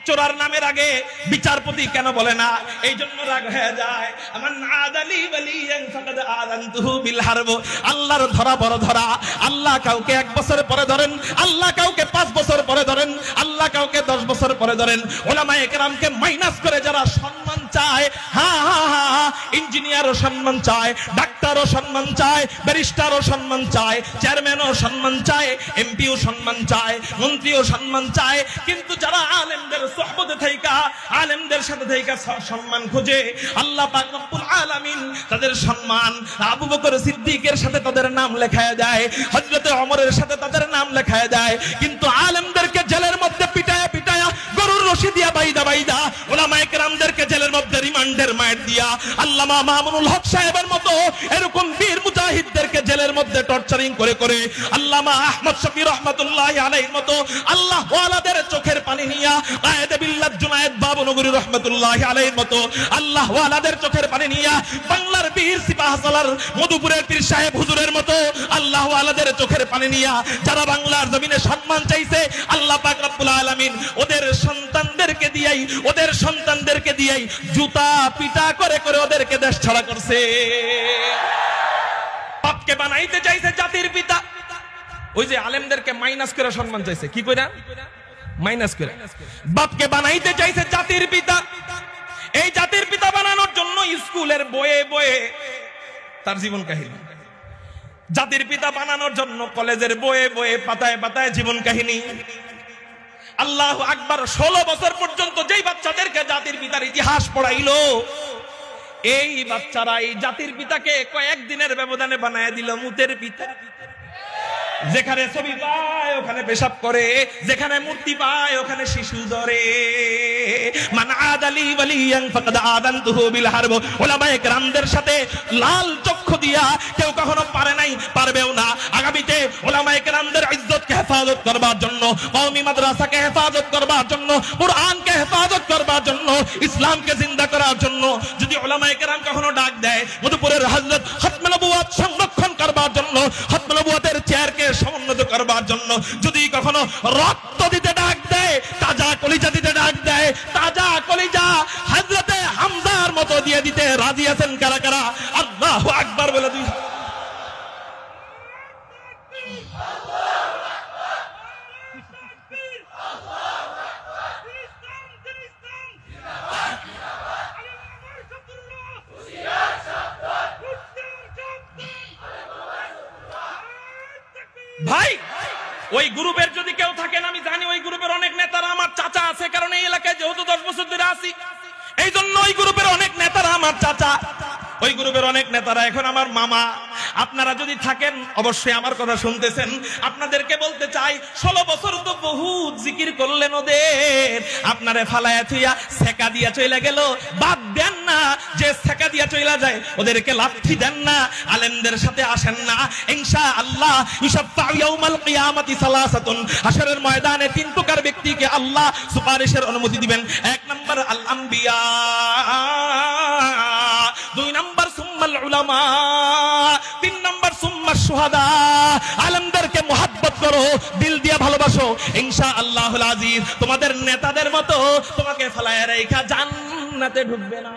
চোরার নামের আগে বিচারপতি কেন বলে না? এই জন্য রাগ হয়ে যায়। আমার আদালি ওয়ালিয়ান ফাকাদ আযানতুহু বিল হারব। আল্লাহর ধরা বড় ধরা। আল্লাহ কাউকে 1 বছর পরে ধরেন, আল্লাহ কাউকে 5 বছর পরে ধরেন, আল্লাহ কাউকে 10 বছর পরে ধরেন। উলামায়ে কেরামকে মাইনাস করে যারা সম্মান চায়, ইঞ্জিনিয়ারও সম্মান চায়, ডাক্তারও সম্মান চায়, ব্যারিস্টারও সম্মান চায়, চেয়ারম্যানও সম্মান চায়, এমপিও সম্মান চায়, মন্ত্রীও সম্মান চায়, কিন্তু যারা আলেমদের সোহবতে থাইকা, আলেমদের সাথে থাইকা সম্মান খোঁজে, আল্লাহ পাক রব্বুল আলামিন তাদের সম্মান আবু বকর সিদ্দিকের সাথে তাদের নাম লেখায় দেয়, হযরতে ওমরের সাথে তাদের নাম লেখায় দেয়। কিন্তু আলেমদেরকে জেলের মধ্যে পিটায়া পিটায়া, গরুর রশি দিয়া বাইদা বাইদা, উলামায়ে কেরামদেরকে জেলের মধ্যে রিমান্ডের মাইর দিয়া, আল্লামা মামুনুল হক সাহেবের মতো এরকম বীর মুজাহিদদেরকে জেলের মধ্যে টর্চারিং করে করে, আল্লামা আহমদ শফি রহমাতুল্লাহি আলাইহির মতো আল্লাহ ওয়ালাদের চোখের পানি নিয়া, কায়েদে বিল্লাত জুনায়েদ বাবনগরী রহমাতুল্লাহি আলাইহির মতো আল্লাহ ওয়ালাদের চোখের পানি নিয়া, বাংলার বীর সিপাহসালার মধুপুরের পীর সাহেব হুজুরের মতো আল্লাহ ওয়ালাদের চোখের পানি নিয়া, যারা বাংলার জমিনে সম্মান চাইছে, আল্লাহ পাক রব্বুল আলামিন ওদের সন্তানদেরকে দিয়াই জুতা পিটা করে করে ওদেরকে দেশ ছাড়া করছে। বাপকে বানাইতে চাইছে জাতির পিতা, ওই যে আলেমদেরকে মাইনাস করে সম্মান চাইছে, কি কইরা মাইনাস করে বাপকে বানাইতে চাইছে জাতির পিতা। এই জাতির পিতা বানানোর জন্য স্কুলের বইয়ে বইয়ে তার জীবন কাহিনী, জাতির পিতা বানানোর জন্য কলেজের বইয়ে বইয়ে পাতায় পাতায় জীবন কাহিনী। আল্লাহু আকবার। 16 বছর পর্যন্ত যেই বাচ্চাদেরকে জাতির পিতার ইতিহাস পড়াইলো, এই বাচ্চারা এই জাতির পিতাকে কয়েকদিনের ব্যবধানে বানায় দিল মুতের পিতা। যেখানে ছবি পায় ওখানে পেশাব করে, যেখানে মূর্তি পায় ওখানে শিশু ধরে। মান আদালি ওয়ালিয়ান ফাকাদ আযানতুহু বিল হারব। উলামায়ে কেরামদের সাথে লাল চক্ষু দিয়া কেউ কখনো পারে নাই, পারবেও না। আগামীতে উলামায়ে কেরামদের ইজ্জতকে হেফাজত করবার জন্য, কওমি মাদ্রাসাকে হেফাজত করবার জন্য, কুরআনকে হেফাজত করবার জন্য, ইসলামকে জিন্দা করার জন্য যদি উলামায়ে কেরাম কখনো ডাক দেয় মধুপুরের হযরত খতমে নবুয়ত সংরক্ষণ করবার জন্য, খতমে নবুয়তের চেয়ারকে সমুন্নত করবার জন্য যদি কখনো রক্ত দিতে ডাক দেয়, তাজা কলিজা দিতে ডাক দেয়, তাজা কলিজা হযরতে হামজার মতো দিয়ে দিতে রাজি আছেন কারা কারা? আল্লাহু আকবার বলে দুই। ভাই, ওই গ্রুপের যদি কেউ থাকেন, আমি জানি ওই গ্রুপের অনেক নেতারা আমার চাচা আছে, কারণ এই এলাকায় যেহেতু 10 বছর ধরে আছি, এই জন্য ওই গ্রুপের অনেক নেতারা আমার চাচা, ওই গ্রুপের অনেক নেতারা এখন আমার মামা। আপনারা যদি থাকেন অবশ্যই আমার কথা শুনতেছেন। আপনাদেরকে বলতে চাই, 16 বছর তো বহুত জিকির করলেন ওদের, আপনারে ফালায়া থুইয়া সেকা দিয়া চইলা গেল। বাদ দেন না, যে সেকা দিয়া চইলা যায় ওদেরকে লাথি দেন না, আলেমদের সাথে আসেন না। ইনশাআল্লাহ ইউশাফাউ ইয়াউমাল কিয়ামাতি সালাসাতুন, হাশরের ময়দানে 3 প্রকার ব্যক্তিকে আল্লাহ সুপারিশের অনুমতি দিবেন। 1 নাম্বার আল আম্বিয়া, 2 নাম্বার সুম্মাল উলামা, 3 নাম্বার সুম্মাশ শুহাদা। আলেমদেরকে মুহাব্বত করো, দিল দিয়ে ভালোবাসো, ইনশাআল্লাহুল আজিজ তোমাদের নেতাদের মতো তোমাকে ফালায়া রাইখা জান্নাতে ঢুকবে না।